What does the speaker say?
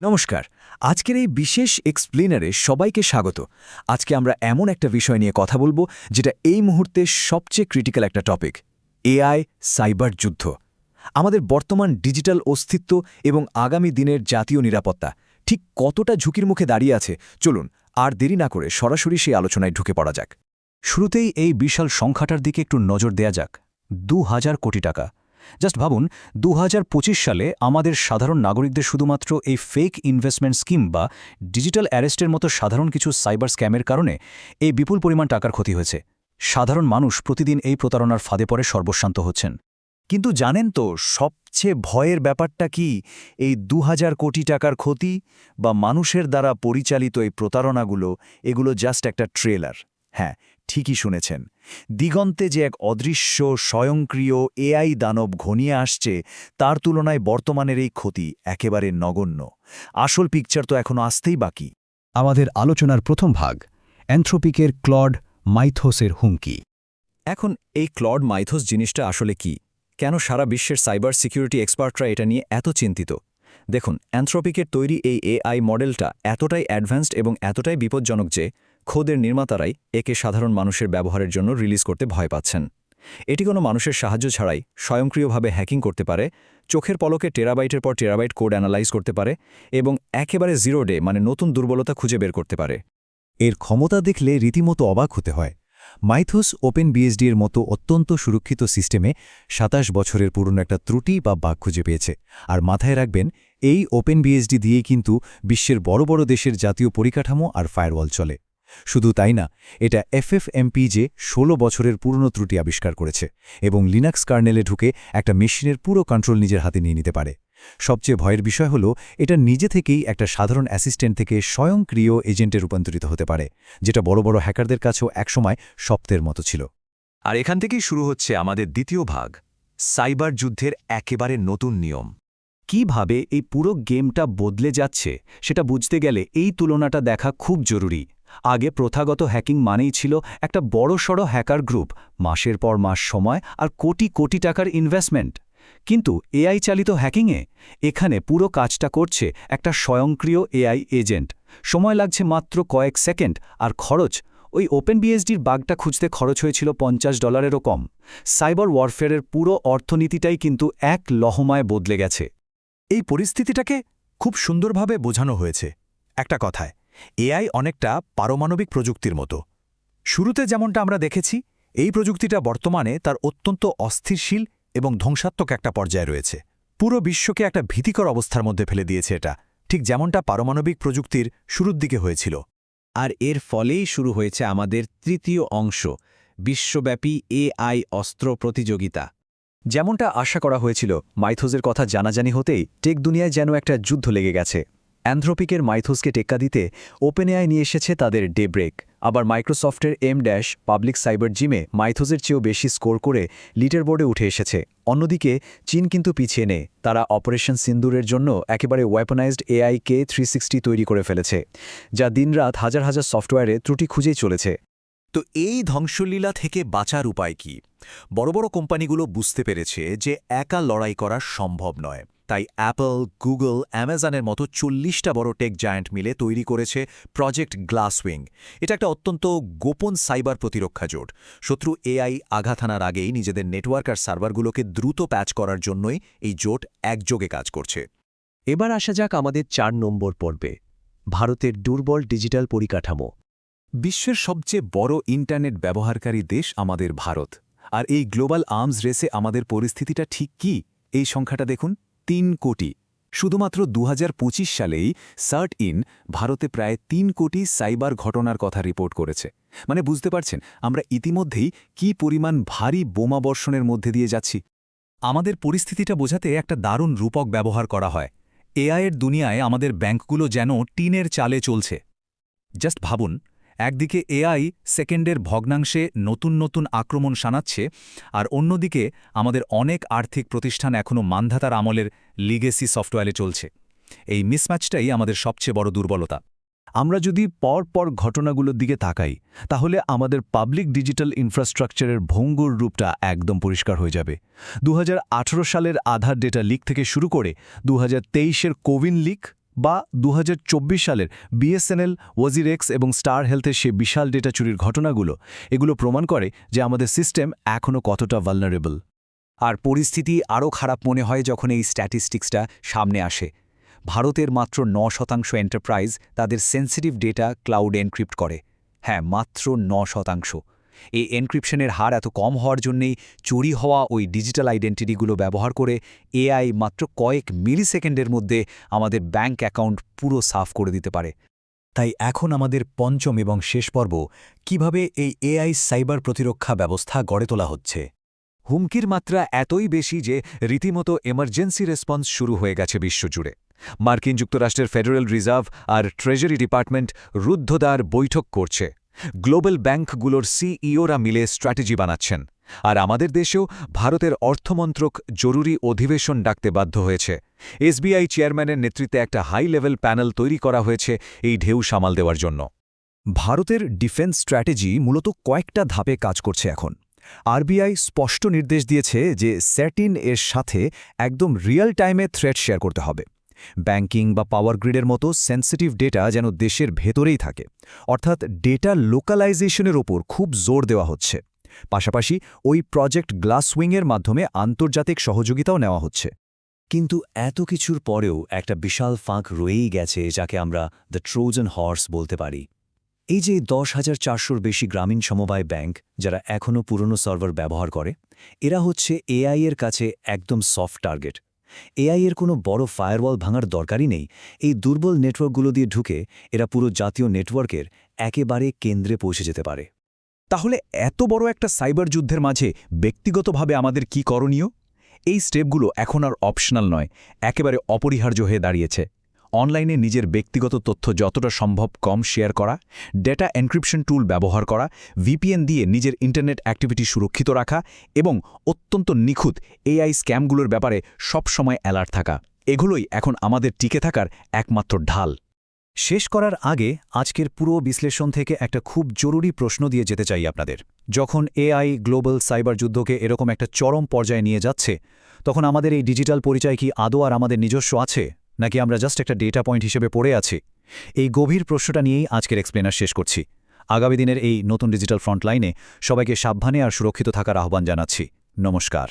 নমস্কার। আজকের এই বিশেষ এক্সপ্লেনারে সবাইকে স্বাগত। আজকে আমরা এমন একটা বিষয় নিয়ে কথা বলবো যেটা এই মুহূর্তে সবচেয়ে ক্রিটিক্যাল একটা টপিক, এআই সাইবার যুদ্ধ। আমাদের বর্তমান ডিজিটাল অস্তিত্ব এবং আগামী দিনের জাতীয় নিরাপত্তা ঠিক কতটা ঝুঁকির মুখে দাঁড়িয়ে আছে, চলুন আর দেরি না করে সরাসরি সেই আলোচনায় ঢুকে পড়া যাক। শুরুতেই এই বিশাল সংখ্যাটার দিকে একটু নজর দেয়া যাক। ২,০০০ কোটি টাকা। জাস্ট ভাবুন, ২০২৫ সালে আমাদের সাধারণ নাগরিকদের শুধুমাত্র এই ফেক ইনভেস্টমেন্ট স্কিম বা ডিজিটাল অ্যারেস্টের মতো সাধারণ কিছু সাইবার স্ক্যামের কারণে এই বিপুল পরিমাণ টাকার ক্ষতি হয়েছে। সাধারণ মানুষ প্রতিদিন এই প্রতারণার ফাঁদে পড়ে সর্বস্বান্ত হচ্ছেন। কিন্তু জানেন তো সবচেয়ে ভয়ের ব্যাপারটা কি? এই ২,০০০ কোটি টাকার ক্ষতি বা মানুষের দ্বারা পরিচালিত এই প্রতারণাগুলো, এগুলো জাস্ট একটা ট্রেলার। হ্যাঁ, ঠিকই শুনেছেন। দিগন্তে যে এক অদৃশ্য স্বয়ংক্রিয় এআই দানব ঘনিয়ে আসছে, তার তুলনায় বর্তমানের এই ক্ষতি একেবারে নগণ্য। আসল পিকচার তো এখনো আসতেই বাকি। আমাদের আলোচনার প্রথম ভাগ, অ্যানথ্রোপিকের ক্লড মাইথোসের হুমকি। এখন এই ক্লড মাইথোস জিনিসটা আসলে কি? কেন সারা বিশ্বের সাইবার সিকিউরিটি এক্সপার্টরা এটা নিয়ে এত চিন্তিত? দেখুন, অ্যানথ্রোপিকের তৈরি এই এআই মডেলটা এতটাই অ্যাডভান্সড এবং এতটাই বিপজ্জনক যে খোদের নির্মাতারাই একে সাধারণ মানুষের ব্যবহারের জন্য রিলিজ করতে ভয় পাচ্ছেন। এটি কোনো মানুষের সাহায্য ছাড়াই স্বয়ংক্রিয়ভাবে হ্যাকিং করতে পারে, চোখের পলকে টেরাবাইটের পর টেরাবাইট কোড অ্যানালাইজ করতে পারে এবং একেবারে জিরো ডে মানে নতুন দুর্বলতা খুঁজে বের করতে পারে। এর ক্ষমতা দেখলে রীতিমতো অবাক হতে হয়। মাইথোস ওপেন বিএসডি এর মতো অত্যন্ত সুরক্ষিত সিস্টেমে ২৭ বছরের পুরনো একটা ত্রুটি বা বাগ খুঁজে পেয়েছে। আর মাথায় রাখবেন, এই ওপেন বিএসডি দিয়েই কিন্তু বিশ্বের বড় বড় দেশের জাতীয় পরিকাঠামো আর ফায়ারওয়াল চলে। শুধু তাই না, এটা এফএফএমপি যে ১৬ বছরের পুরনো ত্রুটি আবিষ্কার করেছে এবং লিনাক্স কার্নেলে ঢুকে একটা মেশিনের পুরো কন্ট্রোল নিজের হাতে নিয়ে নিতে পারে। সবচেয়ে ভয়ের বিষয় হলো, এটা নিজে থেকেই একটা সাধারণ অ্যাসিস্ট্যান্ট থেকে স্বয়ংক্রিয় এজেন্টে রূপান্তরিত হতে পারে, যেটা বড় বড় হ্যাকারদের কাছেও একসময় স্বপ্নের মতো ছিল। আর এখান থেকেই শুরু হচ্ছে আমাদের দ্বিতীয় ভাগ, সাইবার যুদ্ধের একেবারে নতুন নিয়ম। কিভাবে এই পুরো গেমটা বদলে যাচ্ছে সেটা বুঝতে গেলে এই তুলনাটা দেখা খুব জরুরি। আগে প্রথাগত হ্যাকিং মানেই ছিল একটা বড়সড় হ্যাকার গ্রুপ, মাসের পর মাস সময় আর কোটি কোটি টাকার ইনভেস্টমেন্ট। কিন্তু এআই চালিত হ্যাকিংয়ে এখানে পুরো কাজটা করছে একটা স্বয়ংক্রিয় এআই এজেন্ট। সময় লাগছে মাত্র কয়েক সেকেন্ড, আর খরচ ওই ওপেন বিএসডির বাগটা খুঁজতে খরচ হয়েছিল $50-এরও কম। সাইবার ওয়ারফেয়ারের পুরো অর্থনীতিটাই কিন্তু এক লহমায় বদলে গেছে। এই পরিস্থিতিটাকে খুব সুন্দরভাবে বোঝানো হয়েছে একটা কথায়, এআই অনেকটা পারমাণবিক প্রযুক্তির মতো। শুরুতে যেমনটা আমরা দেখেছি, এই প্রযুক্তিটা বর্তমানে তার অত্যন্ত অস্থিরশীল এবং ধ্বংসাত্মক একটা পর্যায়ে রয়েছে। পুরো বিশ্বকে একটা ভীতিকর অবস্থার মধ্যে ফেলে দিয়েছে এটা, ঠিক যেমনটা পারমাণবিক প্রযুক্তির শুরুর দিকে হয়েছিল। আর এর ফলেই শুরু হয়েছে আমাদের তৃতীয় অংশ, বিশ্বব্যাপী এআই অস্ত্র প্রতিযোগিতা। যেমনটা আশা করা হয়েছিল, মাইথোসের কথা জানাজানি হতেই টেক দুনিয়ায় যেন একটা যুদ্ধ লেগে গেছে। অ্যানথ্রোপিকের মাইথোসকে টেক্কা দিতে ওপেনএআই নিয়ে এসেছে তাদের ডেব্রেক। আবার মাইক্রোসফটের এম-ড্যাশ পাবলিক সাইবার জিমে মাইথোসের চেয়েও বেশি স্কোর করে লিডার বোর্ডে উঠে এসেছে। অন্যদিকে চীন কিন্তু পিছিয়ে নেই। তারা অপারেশন সিন্দুরের জন্য একেবারে ওয়েপনাইজড এআই K360 তৈরি করে ফেলেছে, যা দিনরাত হাজার হাজার সফটওয়্যারে ত্রুটি খুঁজেই চলেছে। তো এই ধ্বংসলীলা থেকে বাঁচার উপায় কি? বড় বড় কোম্পানিগুলো বুঝতে পেরেছে যে একা লড়াই করা সম্ভব নয়। তাই অ্যাপল, গুগল, অ্যামাজনের মতো ৪০টা বড় টেক জায়ান্ট মিলে তৈরি করেছে প্রজেক্ট গ্লাসউইং। এটা একটা অত্যন্ত গোপন সাইবার প্রতিরক্ষা জোট। শত্রু এআই আঘাত হানার আগেই নিজেদের নেটওয়ার্ক আর সার্ভারগুলোকে দ্রুত প্যাচ করার জন্যই এই জোট একযোগে কাজ করছে। এবার আসা যাক আমাদের ৪ নম্বর পর্বে, ভারতের দুর্বল ডিজিটাল পরিকাঠামো। বিশ্বের সবচেয়ে বড় ইন্টারনেট ব্যবহারকারী দেশ আমাদের ভারত। আর এই গ্লোবাল আর্মস রেসে আমাদের পরিস্থিতিটা ঠিক কি? এই সংখ্যাটা দেখুন, ৩ কোটি। শুধুমাত্র ২০২৫ সালেই সার্ট ইন ভারতে প্রায় ৩ কোটি সাইবার ঘটনার কথা রিপোর্ট করেছে। মানে বুঝতে পারছেন আমরা ইতিমধ্যেই কি পরিমাণ ভারী বোমা বর্ষণের মধ্যে দিয়ে যাচ্ছি। আমাদের পরিস্থিতিটা বোঝাতে একটা দারুণ রূপক ব্যবহার করা হয়। এআইয়ের দুনিয়ায় আমাদের ব্যাংকগুলো যেন টিনের চালে চলছে। জাস্ট ভাবুন, একদিকে এআই সেকেন্ডের ভগ্নাংশে নতুন নতুন আক্রমণ শানাচ্ছে, আর অন্যদিকে আমাদের অনেক আর্থিক প্রতিষ্ঠান এখনও মান্ধাতার আমলের লিগেসি সফটওয়্যারে চলছে। এই মিসম্যাচটাই আমাদের সবচেয়ে বড় দুর্বলতা। আমরা যদি পর ঘটনাগুলোর দিকে তাকাই, তাহলে আমাদের পাবলিক ডিজিটাল ইনফ্রাস্ট্রাকচারের ভঙ্গুর রূপটা একদম পরিষ্কার হয়ে যাবে। ২০১৮ সালের আধার ডেটা লিক থেকে শুরু করে ২০২৩-এর কোভিন লিক, বা 2024 সালের বিএসএনএল, ওয়াজিরেক্স এবং স্টার হেলথের সে বিশাল ডেটা চুরির ঘটনাগুলো এগুলো প্রমাণ করে যে আমাদের সিস্টেম এখনও কতটা ভালনারেবল। আর পরিস্থিতি আরও খারাপ মনে হয় যখন এই স্ট্যাটিস্টিক্সটা সামনে আসে। ভারতের মাত্র 9% এন্টারপ্রাইজ তাদের সেন্সিটিভ ডেটা ক্লাউড এনক্রিপ্ট করে। হ্যাঁ, মাত্র 9%। এই এনক্রিপশনের হার এত কম হওয়ার জন্যেই চুরি হওয়া ওই ডিজিটাল আইডেন্টিটিগুলো ব্যবহার করে এআই মাত্র কয়েক মিলিসেকেন্ডের মধ্যে আমাদের ব্যাঙ্ক অ্যাকাউন্ট পুরো সাফ করে দিতে পারে। তাই এখন আমাদের পঞ্চম এবং শেষ পর্ব, কিভাবে এই এআই সাইবার প্রতিরক্ষা ব্যবস্থা গড়ে তোলা হচ্ছে। হুমকির মাত্রা এতই বেশি যে রীতিমতো এমার্জেন্সি রেসপন্স শুরু হয়ে গেছে বিশ্বজুড়ে। মার্কিন যুক্তরাষ্ট্রের ফেডারেল রিজার্ভ আর ট্রেজারি ডিপার্টমেন্ট রুদ্ধদ্বার বৈঠক করছে। গ্লোবাল ব্যাংকগুলোর সিইওরা মিলে স্ট্র্যাটেজি বানাচ্ছেন। আর আমাদের দেশেও ভারতের অর্থমন্ত্রক জরুরি অধিবেশন ডাকতে বাধ্য হয়েছে। এসবিআই চেয়ারম্যানের নেতৃত্বে একটা হাই লেভেল প্যানেল তৈরি করা হয়েছে এই ঢেউ সামাল দেওয়ার জন্য। ভারতের ডিফেন্স স্ট্র্যাটেজি মূলত কয়েকটা ধাপে কাজ করছে এখন। আরবিআই স্পষ্ট নির্দেশ দিয়েছে যে স্যাটিন এর সাথে একদম রিয়েল টাইমে থ্রেট শেয়ার করতে হবে। ব্যাংকিং বা পাওয়ার গ্রিডের মতো সেন্সিটিভ ডেটা যেন দেশের ভেতরেই থাকে, অর্থাৎ ডেটা লোকালাইজেশনের ওপর খুব জোর দেওয়া হচ্ছে। পাশাপাশি ওই প্রজেক্ট গ্লাসউইংয়ের মাধ্যমে আন্তর্জাতিক সহযোগিতাও নেওয়া হচ্ছে। কিন্তু এত কিছুর পরেও একটা বিশাল ফাঁক রয়েই গেছে, যাকে আমরা দ্য ট্রোজান হর্স বলতে পারি। এই যে 10,400-র বেশি গ্রামীণ সমবায় ব্যাংক যারা এখনও পুরনো সার্ভার ব্যবহার করে, এরা হচ্ছে এআই এর কাছে একদম সফট টার্গেট। এআই এর কোনো বড় ফায়ারওয়াল ভাঙার দরকারই নেই। এই দুর্বল নেটওয়ার্কগুলো দিয়ে ঢুকে এরা পুরো জাতীয় নেটওয়ার্কের একেবারে কেন্দ্রে পৌঁছে যেতে পারে। তাহলে এত বড় একটা সাইবার যুদ্ধের মাঝে ব্যক্তিগতভাবে আমাদের কি করণীয়? এই স্টেপগুলো এখন আর অপশনাল নয়, একেবারে অপরিহার্য হয়ে দাঁড়িয়েছে। অনলাইনে নিজের ব্যক্তিগত তথ্য যতটা সম্ভব কম শেয়ার করা, ডেটা এনক্রিপশন টুল ব্যবহার করা, ভিপিএন দিয়ে নিজের ইন্টারনেট অ্যাক্টিভিটি সুরক্ষিত রাখা এবং অত্যন্ত নিখুঁত এআই স্ক্যামগুলোর ব্যাপারে সবসময় অ্যালার্ট থাকা, এগুলোই এখন আমাদের টিকে থাকার একমাত্র ঢাল। শেষ করার আগে আজকের পুরো বিশ্লেষণ থেকে একটা খুব জরুরি প্রশ্ন দিয়ে যেতে চাই আপনাদের। যখন এআই গ্লোবাল সাইবার যুদ্ধকে এরকম একটা চরম পর্যায়ে নিয়ে যাচ্ছে, তখন আমাদের এই ডিজিটাল পরিচয় কি আদৌ আর আমাদের নিজস্ব আছে, নাকি আমরা জাস্ট একটা ডেটা পয়েন্ট হিসেবে পড়ে আছি? এই গভীর প্রশ্নটা নিয়েই আজকের এক্সপ্লেনার শেষ করছি। আগামী দিনের এই নতুন ডিজিটাল ফ্রন্টলাইনে সবাইকে সাবধানে আর সুরক্ষিত থাকার আহ্বান জানাচ্ছি। নমস্কার।